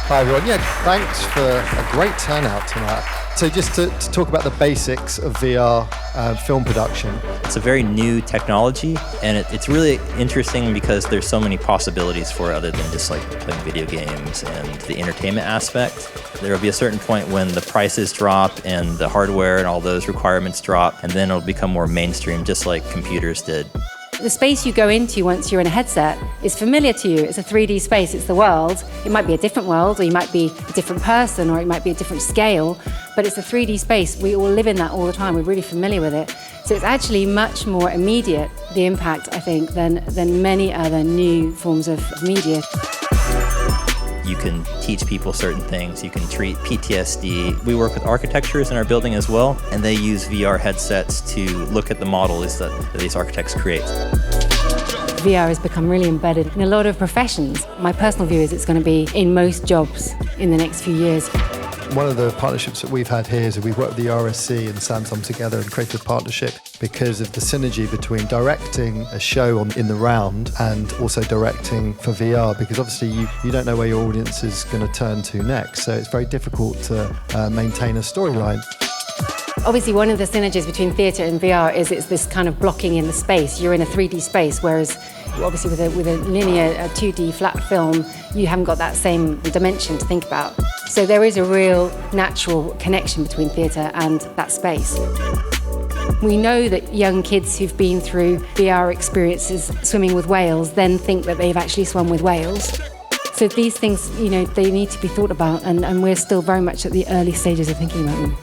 Hi everyone. Yeah, thanks for a great turnout tonight. So just to talk about the basics of VR film production. It's a very new technology, and it's really interesting because there's so many possibilities for it other than just like playing video games and the entertainment aspect. There will be a certain point when the prices drop and the hardware and all those requirements drop, and then it'll become more mainstream, just like computers did. The space you go into once you're in a headset is familiar to you. It's a 3D space, it's the world. It might be a different world, or you might be a different person, or it might be a different scale, but it's a 3D space. We all live in that all the time. We're really familiar with it. So it's actually much more immediate, the impact, I think, than many other new forms of media. You can teach people certain things. You can treat PTSD. We work with architectures in our building as well, and they use VR headsets to look at the models that these architects create. VR has become really embedded in a lot of professions. My personal view is it's going to be in most jobs in the next few years. One of the partnerships that we've had here is that we've worked with the RSC and Samsung together and created a partnership because of the synergy between directing a show in the round and also directing for VR, because obviously you don't know where your audience is going to turn to next, so it's very difficult to maintain a storyline. Obviously, one of the synergies between theatre and VR is it's this kind of blocking in the space. You're in a 3D space, whereas obviously with a linear, a 2D flat film, you haven't got that same dimension to think about. So there is a real natural connection between theatre and that space. We know that young kids who've been through VR experiences swimming with whales then think that they've actually swum with whales. So these things, they need to be thought about, and we're still very much at the early stages of thinking about them.